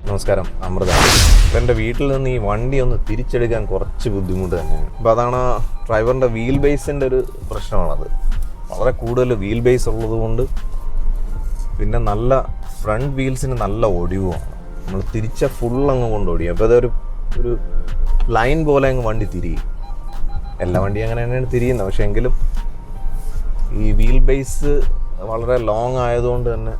നമസ്കാരം, അമൃത. എൻ്റെ വീട്ടിൽ നിന്ന് ഈ വണ്ടി ഒന്ന് തിരിച്ചെടുക്കാൻ കുറച്ച് ബുദ്ധിമുട്ട് തന്നെയാണ്. അപ്പോൾ അതാണ് ഡ്രൈവറിൻ്റെ വീൽ ബേസിൻ്റെ ഒരു പ്രശ്നമാണത്. വളരെ കൂടുതൽ വീൽ ബേസ് ഉള്ളതുകൊണ്ട് പിന്നെ നല്ല ഫ്രണ്ട് വീൽസിന് നല്ല ഒടിവുമാണ്. നമ്മൾ തിരിച്ച ഫുൾ അങ്ങ് കൊണ്ട് ഓടിയും. അപ്പോൾ അതൊരു ലൈൻ പോലെ അങ്ങ് വണ്ടി തിരിയും. എല്ലാ വണ്ടിയും അങ്ങനെ തന്നെയാണ് തിരിയുന്നത്. പക്ഷേ എങ്കിലും ഈ വീൽ ബേസ് വളരെ ലോങ് ആയതുകൊണ്ട് തന്നെ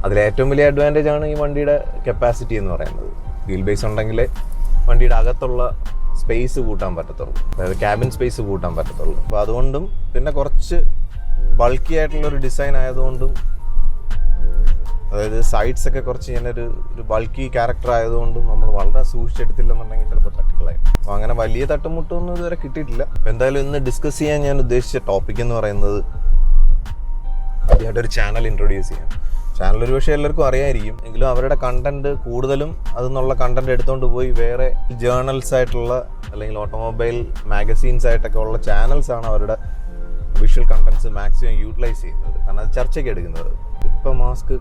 അതിലേറ്റവും വലിയ അഡ്വാൻറ്റേജ് ആണ് ഈ വണ്ടിയുടെ കപ്പാസിറ്റി എന്ന് പറയുന്നത്. വീൽ ബേസ് ഉണ്ടെങ്കിലേ വണ്ടിയുടെ അകത്തുള്ള സ്പേസ് കൂട്ടാൻ പറ്റത്തുള്ളൂ, അതായത് ക്യാബിൻ സ്പേസ് കൂട്ടാൻ പറ്റത്തുള്ളൂ. അപ്പോൾ അതുകൊണ്ടും പിന്നെ കുറച്ച് ബൾക്കി ആയിട്ടുള്ളൊരു ഡിസൈൻ ആയതുകൊണ്ടും, അതായത് സൈഡ്സൊക്കെ കുറച്ച് ഇങ്ങനെ ഒരു ബൾക്കി ക്യാരക്ടർ ആയതുകൊണ്ടും നമ്മൾ വളരെ സൂക്ഷിച്ചെടുത്തില്ലെന്നുണ്ടെങ്കിൽ ചിലപ്പോൾ തട്ടിക്കളയും. അപ്പോൾ അങ്ങനെ വലിയ തട്ടുമുട്ടൊന്നും ഇതുവരെ കിട്ടിയിട്ടില്ല. അപ്പോൾ എന്തായാലും ഇന്ന് ഡിസ്കസ് ചെയ്യാൻ ഞാൻ ഉദ്ദേശിച്ച ടോപ്പിക് എന്ന് പറയുന്നത്, ആദ്യമായിട്ടൊരു ചാനൽ ഇൻട്രൊഡ്യൂസ് ചെയ്യാം. ചാനൽ ഒരു പക്ഷേ എല്ലാവർക്കും അറിയായിരിക്കും, എങ്കിലും അവരുടെ കണ്ടന്റ് കൂടുതലും അതിന്നുള്ള കണ്ടന്റ് എടുത്തുകൊണ്ട് പോയി വേറെ ജേർണൽസ് ആയിട്ടുള്ള അല്ലെങ്കിൽ ഓട്ടോമൊബൈൽ മാഗസീൻസ് ആയിട്ടൊക്കെ ഉള്ള ചാനൽസാണ് അവരുടെ വിഷ്വൽ കണ്ടന്റ്സ് മാക്സിമം യൂട്ടിലൈസ് ചെയ്യുന്നത്, കാരണം അത് ചർച്ചയ്ക്ക് എടുക്കുന്നത്. ഇപ്പം മാസ്ക്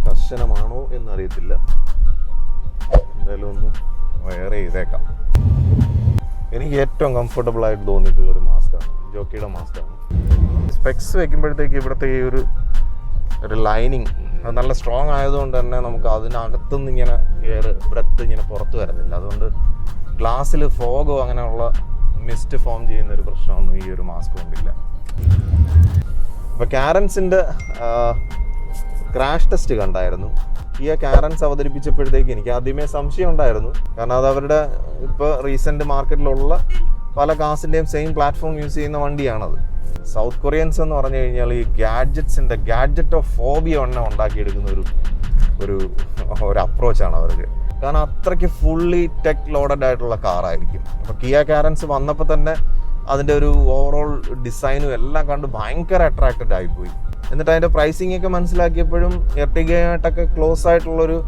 കർശനമാണോ എന്നറിയത്തില്ല, എന്തായാലും ഒന്ന് വയർ ചെയ്തേക്കാം. എനിക്ക് ഏറ്റവും കംഫർട്ടബിൾ ആയിട്ട് തോന്നിയിട്ടുള്ളൊരു മാസ്കാണ് ജോക്കിയുടെ മാസ്കാണ്. സ്പെക്സ് വെക്കുമ്പോഴത്തേക്ക് ഇവിടുത്തെ ഈ ഒരു ലൈനിങ് അത് നല്ല സ്ട്രോങ് ആയതുകൊണ്ട് തന്നെ നമുക്ക് അതിനകത്തുനിന്ന് ഇങ്ങനെ എയർ ബ്രെത്ത് ഇങ്ങനെ പുറത്ത് വരത്തില്ല. അതുകൊണ്ട് ഗ്ലാസ്സിൽ ഫോഗോ അങ്ങനെയുള്ള മിസ്റ്റ് ഫോം ചെയ്യുന്ന ഒരു പ്രശ്നമൊന്നും ഈ ഒരു മാസ്ക് കൊണ്ടില്ല. അപ്പോൾ കാരൻസിൻ്റെ ക്രാഷ് ടെസ്റ്റ് കണ്ടായിരുന്നു. ഈ കാരൻസ് അവതരിപ്പിച്ചപ്പോഴത്തേക്ക് എനിക്ക് ആദ്യമേ സംശയം ഉണ്ടായിരുന്നു, കാരണം അത് അവരുടെ ഇപ്പോൾ റീസെൻറ്റ് മാർക്കറ്റിലുള്ള പല കാസിൻ്റെയും സെയിം പ്ലാറ്റ്ഫോം യൂസ് ചെയ്യുന്ന വണ്ടിയാണത്. സൗത്ത് കൊറിയൻസ് എന്ന് പറഞ്ഞു കഴിഞ്ഞാൽ ഈ ഗാഡ്ജറ്റ് ഓഫ് ഫോബിയ ഉണ്ടാക്കിയെടുക്കുന്ന ഒരു അപ്രോച്ചാണ് അവർക്ക്. കാരണം അത്രയ്ക്ക് ഫുള്ളി ടെക് ലോഡഡ് ആയിട്ടുള്ള കാറായിരിക്കും. അപ്പോൾ കിയ കാരൻസ് വന്നപ്പോൾ തന്നെ അതിൻ്റെ ഒരു ഓവറോൾ ഡിസൈനും എല്ലാം കണ്ട് ഭയങ്കര അട്രാക്റ്റഡ് ആയിപ്പോയി. എന്നിട്ട് അതിൻ്റെ പ്രൈസിംഗ് ഒക്കെ മനസ്സിലാക്കിയപ്പോഴും എർട്ടിഗയായിട്ടൊക്കെ ക്ലോസ് ആയിട്ടുള്ളൊരു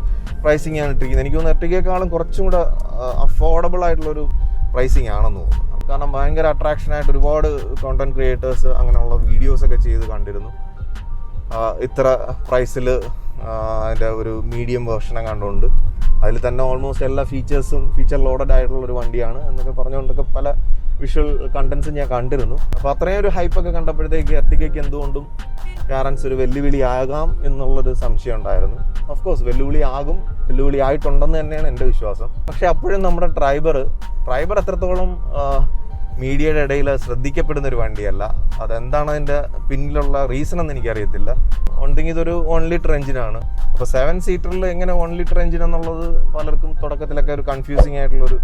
പ്രൈസിംഗ് ആണ് ഇട്ടിരിക്കുന്നത്. എനിക്ക് തോന്നുന്നു എർട്ടിഗയെക്കാളും കുറച്ചും കൂടെ അഫോർഡബിൾ ആയിട്ടുള്ളൊരു പ്രൈസിങ് ആണെന്ന് തോന്നുന്നു. കാരണം ഭയങ്കര അട്രാക്ഷനായിട്ട് ഒരുപാട് കോണ്ടന്റ് ക്രിയേറ്റേഴ്സ് അങ്ങനെയുള്ള വീഡിയോസൊക്കെ ചെയ്ത് കണ്ടിരുന്നു. ഇത്ര പ്രൈസിൽ അതിൻ്റെ ഒരു മീഡിയം വേർഷനെ കണ്ടുകൊണ്ട് അതിൽ തന്നെ ഓൾമോസ്റ്റ് എല്ലാ ഫീച്ചർ ലോഡഡ് ആയിട്ടുള്ളൊരു വണ്ടിയാണ് എന്നൊക്കെ പറഞ്ഞുകൊണ്ടൊക്കെ പല വിഷ്വൽ കണ്ടന്റ്സും ഞാൻ കണ്ടിരുന്നു. അപ്പോൾ അത്രയും ഒരു ഹൈപ്പൊക്കെ കണ്ടപ്പോഴത്തേക്ക് എർട്ടിഗയ്ക്ക് എന്തുകൊണ്ടും കാരൻസ് ഒരു വെല്ലുവിളി ആകാം എന്നുള്ളൊരു സംശയം ഉണ്ടായിരുന്നു. ഓഫ് കോഴ്സ് വെല്ലുവിളി ആയിട്ടുണ്ടെന്ന് തന്നെയാണ് എൻ്റെ വിശ്വാസം. പക്ഷേ അപ്പോഴും നമ്മുടെ ഡ്രൈവർ എത്രത്തോളം മീഡിയയുടെ ഇടയിൽ ശ്രദ്ധിക്കപ്പെടുന്ന ഒരു വണ്ടിയല്ല. അതെന്താണ് അതിൻ്റെ പിന്നിലുള്ള റീസൺ എന്ന് എനിക്കറിയത്തില്ല. ഒന്നെങ്കിൽ ഇതൊരു 1 ലിറ്റർ എഞ്ചിനാണ്. അപ്പോൾ 7 സീറ്ററിൽ എങ്ങനെ 1 ലിറ്റർ എഞ്ചിൻ എന്നുള്ളത് പലർക്കും തുടക്കത്തിലൊക്കെ ഒരു കൺഫ്യൂസിങ് ആയിട്ടുള്ളൊരു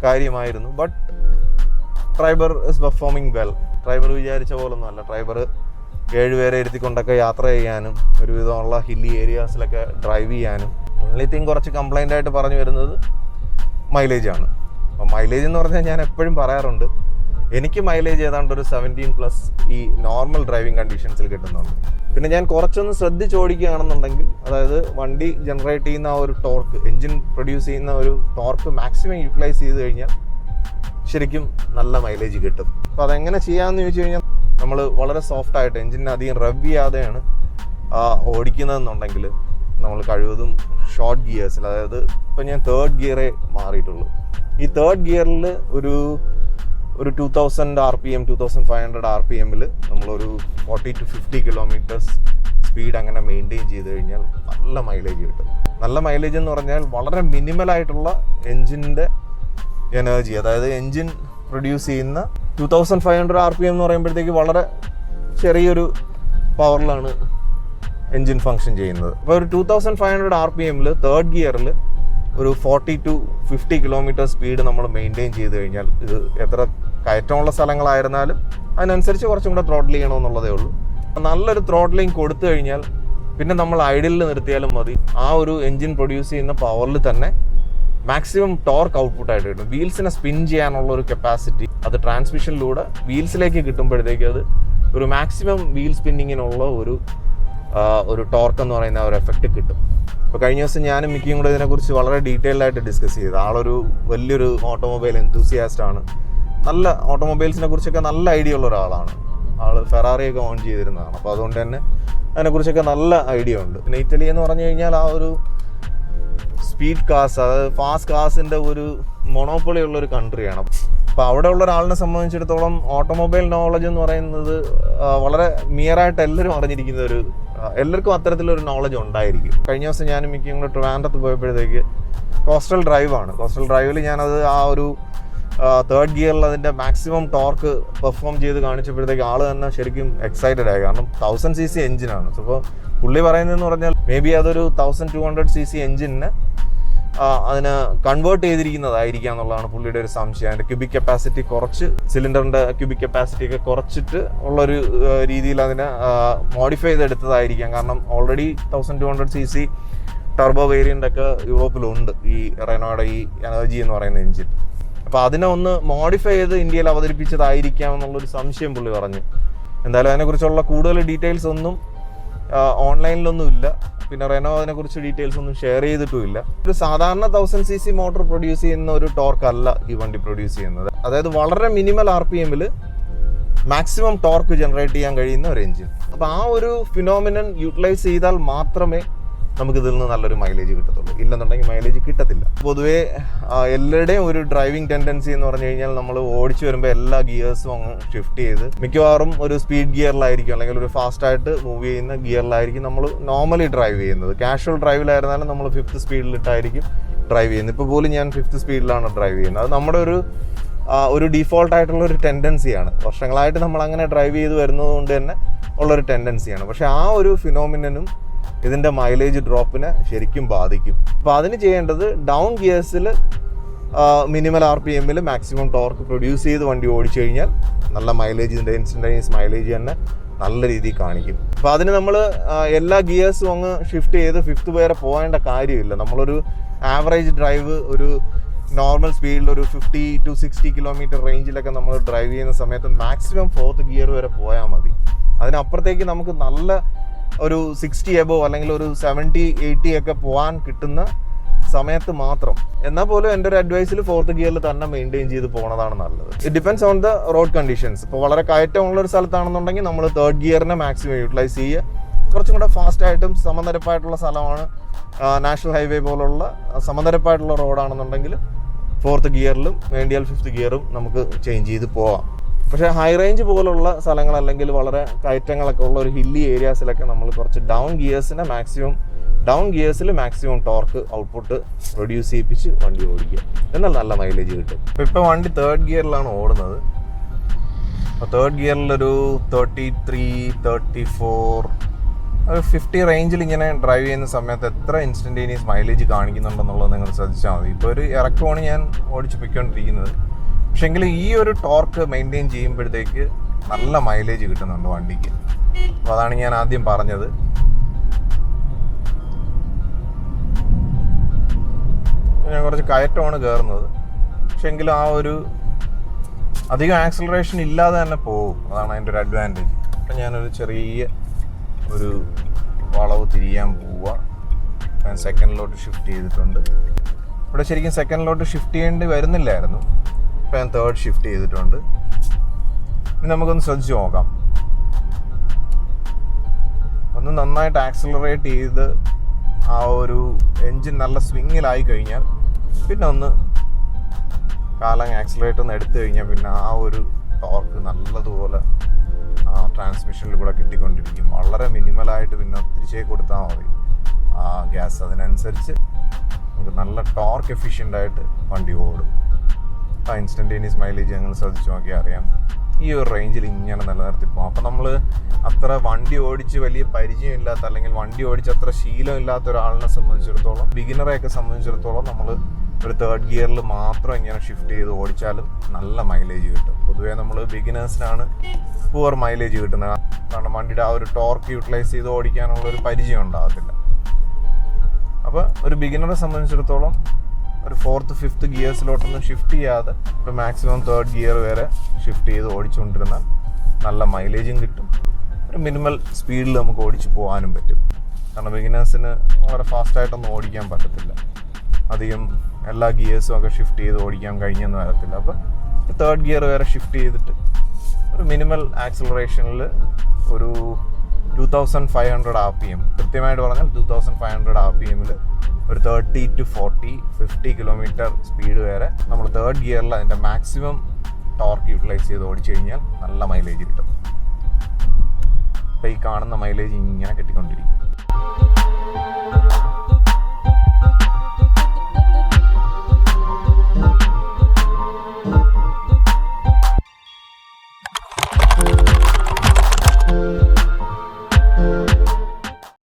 കാര്യമായിരുന്നു. But driver is performing well. Driver വിചാരിച്ച പോലൊന്നും അല്ല. ഡ്രൈവർ 7 പേരെ ഇരുത്തിക്കൊണ്ടൊക്കെ യാത്ര ചെയ്യാനും ഒരുവിധമുള്ള ഹില്ലി ഏരിയാസിലൊക്കെ ഡ്രൈവ് ചെയ്യാനും. ഓൺലി തിങ് കുറച്ച് കംപ്ലൈൻ്റ് ആയിട്ട് പറഞ്ഞു വരുന്നത് മൈലേജാണ്. അപ്പോൾ മൈലേജ് എന്ന് പറഞ്ഞാൽ ഞാൻ എപ്പോഴും പറയാറുണ്ട്, എനിക്ക് മൈലേജ് ഏതാണ്ട് ഒരു 17+ ഈ നോർമൽ ഡ്രൈവിംഗ് കണ്ടീഷൻസിൽ കിട്ടുന്നുണ്ട്. പിന്നെ ഞാൻ കുറച്ചൊന്ന് ശ്രദ്ധിച്ചോടിക്കുകയാണെന്നുണ്ടെങ്കിൽ, അതായത് വണ്ടി ജനറേറ്റ് ചെയ്യുന്ന ആ ഒരു ടോർക്ക്, എൻജിൻ പ്രൊഡ്യൂസ് ചെയ്യുന്ന ഒരു ടോർക്ക് മാക്സിമം യൂട്ടിലൈസ് ചെയ്ത് കഴിഞ്ഞാൽ ശരിക്കും നല്ല മൈലേജ് കിട്ടും. അപ്പോൾ അതെങ്ങനെ ചെയ്യാമെന്ന് ചോദിച്ചു കഴിഞ്ഞാൽ, നമ്മൾ വളരെ സോഫ്റ്റായിട്ട് എൻജിനെ അധികം റബ് ചെയ്യാതെയാണ് ഓടിക്കുന്നതെന്നുണ്ടെങ്കിൽ നമ്മൾ കഴിവതും ഷോർട്ട് ഗിയേഴ്സിൽ, അതായത് ഇപ്പം ഞാൻ 3rd ഗിയറേ മാറിയിട്ടുള്ളൂ. ഈ 3rd ഗിയറിൽ ഒരു 2000 RPM 2500 RPMൽ നമ്മളൊരു 40 to 50 കിലോമീറ്റേഴ്സ് സ്പീഡ് അങ്ങനെ മെയിൻറ്റെയിൻ ചെയ്ത് കഴിഞ്ഞാൽ നല്ല മൈലേജ് കിട്ടും. നല്ല മൈലേജ് എന്ന് പറഞ്ഞാൽ വളരെ മിനിമലായിട്ടുള്ള എൻജിൻ്റെ എനർജി, അതായത് എൻജിൻ പ്രൊഡ്യൂസ് ചെയ്യുന്ന 2500 RPM എന്ന് പറയുമ്പോഴത്തേക്ക് വളരെ ചെറിയൊരു പവറിലാണ് എൻജിൻ ഫങ്ഷൻ ചെയ്യുന്നത്. അപ്പോൾ ഒരു 2500 RPMൽ 3rd ഗിയറിൽ ഒരു 40 to 50 കിലോമീറ്റർ സ്പീഡ് നമ്മൾ മെയിൻറ്റെയിൻ ചെയ്ത് കഴിഞ്ഞാൽ, ഇത് എത്ര കയറ്റമുള്ള സ്ഥലങ്ങളായിരുന്നാലും അതിനനുസരിച്ച് കുറച്ചും കൂടെ ത്രോട്ടിൽ ചെയ്യണമെന്നുള്ളതേ ഉള്ളൂ. നല്ലൊരു ത്രോട്ടിലിങ് കൊടുത്തു കഴിഞ്ഞാൽ പിന്നെ നമ്മൾ ഐഡിലിൽ നിർത്തിയാലും മതി. ആ ഒരു എൻജിൻ പ്രൊഡ്യൂസ് ചെയ്യുന്ന പവറിൽ തന്നെ മാക്സിമം ടോർക്ക് ഔട്ട്പുട്ടായിട്ട് കിട്ടും. വീൽസിനെ സ്പിൻ ചെയ്യാനുള്ള ഒരു കപ്പാസിറ്റി അത് ട്രാൻസ്മിഷനിലൂടെ വീൽസിലേക്ക് കിട്ടുമ്പോഴത്തേക്ക് അത് ഒരു മാക്സിമം വീൽ സ്പിന്നിങ്ങിനുള്ള ഒരു ടോർക്ക് എന്ന് പറയുന്ന ഒരു എഫക്റ്റ് കിട്ടും. അപ്പോൾ കഴിഞ്ഞ ദിവസം ഞാനും മിക്കിയും കൂടെ ഇതിനെക്കുറിച്ച് വളരെ ഡീറ്റെയിൽഡ് ആയിട്ട് ഡിസ്കസ് ചെയ്തു. ആളൊരു വലിയൊരു ഓട്ടോമൊബൈൽ എന്തൂസിയാസ്റ്റ് ആണ്. നല്ല ഓട്ടോമൊബൈൽസിനെ കുറിച്ചൊക്കെ നല്ല ഐഡിയ ഉള്ള ഒരാളാണ്. ആൾ ഫെറാറിയൊക്കെ ഓൺ ചെയ്തിരുന്നതാണ്. അപ്പോൾ അതുകൊണ്ട് തന്നെ അതിനെക്കുറിച്ചൊക്കെ നല്ല ഐഡിയ ഉണ്ട്. പിന്നെ ഇറ്റലി എന്ന് പറഞ്ഞു കഴിഞ്ഞാൽ ആ ഒരു സ്പീഡ് കാർസ്, അതായത് ഫാസ്റ്റ് കാർസിൻ്റെ ഒരു മൊണോപ്പൊളി ഉള്ളൊരു കൺട്രിയാണ്. അപ്പോൾ അവിടെ ഉള്ള ഒരാളിനെ സംബന്ധിച്ചിടത്തോളം ഓട്ടോമൊബൈൽ നോളജ് എന്ന് പറയുന്നത് വളരെ മിയറായിട്ട് എല്ലാവരും അറിഞ്ഞിരിക്കുന്ന എല്ലാവർക്കും അത്തരത്തിലൊരു നോളജ് ഉണ്ടായിരിക്കും. കഴിഞ്ഞ ദിവസം ഞാൻ മിക്കും കൂടെ ട്രിവാൻഡ്രത്ത് പോയപ്പോഴത്തേക്ക് കോസ്റ്റൽ ഡ്രൈവാണ്. കോസ്റ്റൽ ഡ്രൈവിൽ ഞാനത് ആ ഒരു തേർഡ് ഗിയറിൽ അതിൻ്റെ മാക്സിമം ടോർക്ക് പെർഫോം ചെയ്ത് കാണിച്ചപ്പോഴത്തേക്ക് ആൾ തന്നെ ശരിക്കും എക്സൈറ്റഡ് ആയി. കാരണം 1000cc എഞ്ചിനാണ്. സോ ഇപ്പോൾ പുള്ളി പറയുന്നതെന്ന് പറഞ്ഞാൽ മേ ബി അതൊരു 1200cc എഞ്ചിനെ അതിന് കൺവേർട്ട് ചെയ്തിരിക്കുന്നതായിരിക്കാം എന്നുള്ളതാണ് പുള്ളിയുടെ ഒരു സംശയം. അതിൻ്റെ ക്യൂബിക് കപ്പാസിറ്റി കുറച്ച്, സിലിണ്ടറിൻ്റെ ക്യൂബിക് കപ്പാസിറ്റി ഒക്കെ കുറച്ചിട്ട് ഉള്ളൊരു രീതിയിൽ അതിനെ മോഡിഫൈ ചെയ്തെടുത്തതായിരിക്കാം. കാരണം ഓൾറെഡി 1200cc ടർബോ വേരിയൻ്റ് ഒക്കെ യൂറോപ്പിലുണ്ട് ഈ റെനോയുടെ ഈ എനർജി എന്ന് പറയുന്ന എഞ്ചിൻ. അപ്പോൾ അതിനെ ഒന്ന് മോഡിഫൈ ചെയ്ത് ഇന്ത്യയിൽ അവതരിപ്പിച്ചതായിരിക്കാം എന്നുള്ളൊരു സംശയം പുള്ളി പറഞ്ഞു. എന്തായാലും അതിനെക്കുറിച്ചുള്ള കൂടുതൽ ഡീറ്റെയിൽസ് ഒന്നും ഓൺലൈനിലൊന്നും ഇല്ല. പിന്നെ റെനോ അതിനെക്കുറിച്ച് ഡീറ്റെയിൽസ് ഒന്നും ഷെയർ ചെയ്തിട്ടുമില്ല. ഒരു സാധാരണ 1000cc മോട്ടോർ പ്രൊഡ്യൂസ് ചെയ്യുന്ന ഒരു ടോർക്ക് അല്ല ഈ വണ്ടി പ്രൊഡ്യൂസ് ചെയ്യുന്നത്. അതായത് വളരെ minimal RPM maximum torque generate ചെയ്യാൻ കഴിയുന്ന ഒരു എഞ്ചിൻ. അപ്പോൾ ആ ഒരു ഫിനോമിനൻ യൂട്ടിലൈസ് ചെയ്താൽ മാത്രമേ നമുക്ക് ഇതിൽ നിന്ന് നല്ലൊരു മൈലേജ് കിട്ടത്തുള്ളൂ. ഇല്ലെന്നുണ്ടെങ്കിൽ മൈലേജ് കിട്ടത്തില്ല. പൊതുവേ എല്ലാവരുടെയും ഒരു ഡ്രൈവിംഗ് ടെൻഡൻസി എന്ന് പറഞ്ഞു കഴിഞ്ഞാൽ നമ്മൾ ഓടിച്ചു വരുമ്പോൾ എല്ലാ ഗിയേഴ്സും അങ്ങ് ഷിഫ്റ്റ് ചെയ്ത് മിക്കവാറും ഒരു സ്പീഡ് ഗിയറിലായിരിക്കും അല്ലെങ്കിൽ ഒരു ഫാസ്റ്റായിട്ട് മൂവ് ചെയ്യുന്ന ഗിയറിലായിരിക്കും നമ്മൾ നോർമലി ഡ്രൈവ് ചെയ്യുന്നത്. കാഷ്വൽ ഡ്രൈവിലായിരുന്നാലും നമ്മൾ 5th സ്പീഡിലിട്ടായിരിക്കും ഡ്രൈവ് ചെയ്യുന്നത്. ഇപ്പോൾ പോലും ഞാൻ 5th സ്പീഡിലാണ് ഡ്രൈവ് ചെയ്യുന്നത്. അത് നമ്മുടെ ഒരു ഡീഫോൾട്ട് ആയിട്ടുള്ള ഒരു ടെൻഡൻസിയാണ്. വർഷങ്ങളായിട്ട് നമ്മൾ അങ്ങനെ ഡ്രൈവ് ചെയ്ത് വരുന്നത് കൊണ്ട് തന്നെ ഉള്ളൊരു ടെൻഡൻസിയാണ്. പക്ഷേ ആ ഒരു ഫിനോമിനനും ഇതിൻ്റെ മൈലേജ് ഡ്രോപ്പിനെ ശരിക്കും ബാധിക്കും. അപ്പോൾ അതിന് ചെയ്യേണ്ടത് ഡൗൺ ഗിയേഴ്സിൽ minimal RPM maximum torque produce ചെയ്ത് വണ്ടി ഓടിച്ചു കഴിഞ്ഞാൽ നല്ല മൈലേജ്, ഇതിൻ്റെ ഇൻസ്റ്റൻറ്റേനിയസ് മൈലേജ് തന്നെ നല്ല രീതിയിൽ കാണിക്കും. അപ്പോൾ അതിന് നമ്മൾ എല്ലാ ഗിയേഴ്സും അങ്ങ് ഷിഫ്റ്റ് ചെയ്ത് 5th വരെ പോകേണ്ട കാര്യമില്ല. നമ്മളൊരു ആവറേജ് ഡ്രൈവ് ഒരു നോർമൽ സ്പീഡിൽ ഒരു 50 to 60 കിലോമീറ്റർ റേഞ്ചിലൊക്കെ നമ്മൾ ഡ്രൈവ് ചെയ്യുന്ന സമയത്ത് മാക്സിമം 4th ഗിയർ വരെ പോയാൽ മതി. അതിനപ്പുറത്തേക്ക് നമുക്ക് നല്ല ഒരു 60 എബോവ് അല്ലെങ്കിൽ ഒരു 70-80 ഒക്കെ പോകാൻ കിട്ടുന്ന സമയത്ത് മാത്രം. എന്നാൽ പോലും എൻ്റെ ഒരു അഡ്വൈസിൽ 4th ഗിയറിൽ തന്നെ മെയിൻറ്റെയിൻ ചെയ്ത് പോകുന്നതാണ് നല്ലത്. It depends on the road conditions. ഇപ്പോൾ വളരെ കയറ്റമുള്ളൊരു സ്ഥലത്താണെന്നുണ്ടെങ്കിൽ നമ്മൾ 3rd ഗിയറിനെ മാക്സിമം യൂട്ടിലൈസ് ചെയ്യുക. കുറച്ചും കൂടെ ഫാസ്റ്റായിട്ടും സമനിരപ്പായിട്ടുള്ള സ്ഥലമാണ്, നാഷണൽ ഹൈവേ പോലുള്ള സമനിരപ്പായിട്ടുള്ള റോഡാണെന്നുണ്ടെങ്കിൽ 4th ഗിയറിലും വേണ്ടിയാൽ 5th ഗിയറും നമുക്ക് ചേഞ്ച് ചെയ്ത് പോവാം. പക്ഷേ ഹൈ റേഞ്ച് പോലുള്ള സ്ഥലങ്ങൾ അല്ലെങ്കിൽ വളരെ കയറ്റങ്ങളൊക്കെ ഉള്ള ഒരു ഹില്ലി ഏരിയാസിലൊക്കെ നമ്മൾ കുറച്ച് ഡൗൺ ഗിയേഴ്സിൽ മാക്സിമം ടോർക്ക് ഔട്ട്പുട്ട് പ്രൊഡ്യൂസ് ചെയ്യിപ്പിച്ച് വണ്ടി ഓടിക്കുക. എന്നാൽ നല്ല മൈലേജ് കിട്ടും. ഇപ്പോൾ വണ്ടി 3rd ഗിയറിലാണ് ഓടുന്നത്. അപ്പോൾ 3rd ഗിയറിലൊരു 33, 34, ഒരു 50 റേഞ്ചിൽ ഇങ്ങനെ ഡ്രൈവ് ചെയ്യുന്ന സമയത്ത് എത്ര ഇൻസ്റ്റൻറ്റേനിയസ് മൈലേജ് കാണിക്കുന്നുണ്ടെന്നുള്ളത് നിങ്ങൾ ശ്രദ്ധിച്ചാൽ മതി. ഇപ്പോൾ ഒരു ഇറക്കമാണ് ഞാൻ ഓടിച്ച് പൊയ്ക്കൊണ്ടിരിക്കുന്നത്. പക്ഷേങ്കിൽ ഈ ഒരു ടോർക്ക് മെയിൻറ്റെയിൻ ചെയ്യുമ്പോഴത്തേക്ക് നല്ല മൈലേജ് കിട്ടുന്നുണ്ട് വണ്ടിക്ക്. അപ്പോൾ അതാണ് ഞാൻ ആദ്യം പറഞ്ഞത്. ഞാൻ കുറച്ച് കയറ്റമാണ് കയറുന്നത്. പക്ഷേങ്കിലും ആ ഒരു അധികം ആക്സലറേഷൻ ഇല്ലാതെ തന്നെ പോകും. അതാണ് അതിൻ്റെ ഒരു അഡ്വാൻറ്റേജ്. അപ്പം ഞാനൊരു ചെറിയ ഒരു വളവ് തിരിയാൻ പോവുക. ഞാൻ സെക്കൻഡിലോട്ട് ഷിഫ്റ്റ് ചെയ്തിട്ടുണ്ട്. ഇവിടെ ശരിക്കും സെക്കൻഡിലോട്ട് ഷിഫ്റ്റ് ചെയ്യേണ്ടി വരുന്നില്ലായിരുന്നു. ഇപ്പോൾ ഞാൻ 3rd ഷിഫ്റ്റ് ചെയ്തിട്ടുണ്ട്. ഇനി നമുക്കൊന്ന് ശ്രദ്ധിച്ച് നോക്കാം. ഒന്ന് നന്നായിട്ട് ആക്സിലറേറ്റ് ചെയ്ത് ആ ഒരു എൻജിൻ നല്ല സ്വിങ്ങിലായി കഴിഞ്ഞാൽ പിന്നെ ഒന്ന് കാലം ആക്സിലറേറ്റ് ഒന്ന് എടുത്തു കഴിഞ്ഞാൽ പിന്നെ ആ ഒരു ടോർക്ക് നല്ലതുപോലെ ആ ട്രാൻസ്മിഷനിൽ കൂടെ കിട്ടിക്കൊണ്ടിരിക്കും. വളരെ മിനിമലായിട്ട് പിന്നെ തിരിച്ചേക്ക് കൊടുത്താൽ മതി ആ ഗ്യാസ്. അതിനനുസരിച്ച് നമുക്ക് നല്ല ടോർക്ക് എഫിഷ്യൻ്റായിട്ട് വണ്ടി ഓടും. ആ ഇൻസ്റ്റൻറ്റേനിയസ് മൈലേജ് ഞങ്ങൾ ശ്രദ്ധിച്ച് നോക്കിയാൽ അറിയാം. ഈ ഒരു റേഞ്ചിൽ ഇങ്ങനെ നിലനിർത്തി പോകും. അപ്പോൾ നമ്മൾ അത്ര വണ്ടി ഓടിച്ച് വലിയ പരിചയമില്ലാത്ത അല്ലെങ്കിൽ വണ്ടി ഓടിച്ച് അത്ര ശീലമില്ലാത്ത ഒരാളിനെ സംബന്ധിച്ചിടത്തോളം, ബിഗിനറെയൊക്കെ സംബന്ധിച്ചിടത്തോളം നമ്മൾ ഒരു 3rd ഗിയറിൽ മാത്രം ഇങ്ങനെ ഷിഫ്റ്റ് ചെയ്ത് ഓടിച്ചാലും നല്ല മൈലേജ് കിട്ടും. പൊതുവേ നമ്മൾ ബിഗിനേഴ്സിനാണ് പുവർ മൈലേജ് കിട്ടുന്നത്. കാരണം വണ്ടിയുടെ ആ ഒരു ടോർക്ക് യൂട്ടിലൈസ് ചെയ്ത് ഓടിക്കാനുള്ള ഒരു പരിചയം ഉണ്ടാകത്തില്ല. അപ്പോൾ ഒരു ബിഗിനറെ സംബന്ധിച്ചിടത്തോളം ഒരു 4th 5th ഗിയേഴ്സിലോട്ടൊന്നും ഷിഫ്റ്റ് ചെയ്യാതെ ഇപ്പോൾ മാക്സിമം 3rd ഗിയർ വരെ ഷിഫ്റ്റ് ചെയ്ത് ഓടിച്ചുകൊണ്ടിരുന്നാൽ നല്ല മൈലേജും കിട്ടും. ഒരു മിനിമൽ സ്പീഡിൽ നമുക്ക് ഓടിച്ച് പോകാനും പറ്റും. കാരണം ബിഗിനേഴ്സിന് വളരെ ഫാസ്റ്റായിട്ടൊന്നും ഓടിക്കാൻ പറ്റത്തില്ല. അധികം എല്ലാ ഗിയേഴ്സും ഒക്കെ ഷിഫ്റ്റ് ചെയ്ത് ഓടിക്കാൻ കഴിഞ്ഞെന്ന് വരത്തില്ല. അപ്പോൾ 3rd ഗിയർ വരെ ഷിഫ്റ്റ് ചെയ്തിട്ട് ഒരു മിനിമൽ ആക്സിലറേഷനിൽ ഒരു 2500 RPM, കൃത്യമായിട്ട് പറഞ്ഞാൽ 2500 RPM ഒരു 30 to 40 50 കിലോമീറ്റർ സ്പീഡ് വരെ നമ്മൾ തേർഡ് ഗിയറിൽ അതിൻ്റെ മാക്സിമം ടോർക്ക് യൂട്ടിലൈസ് ചെയ്ത് ഓടിച്ചു കഴിഞ്ഞാൽ നല്ല മൈലേജ് കിട്ടും. അപ്പോൾ ഈ കാണുന്ന മൈലേജ് ഇങ്ങനെ കിട്ടിക്കൊണ്ടിരിക്കും.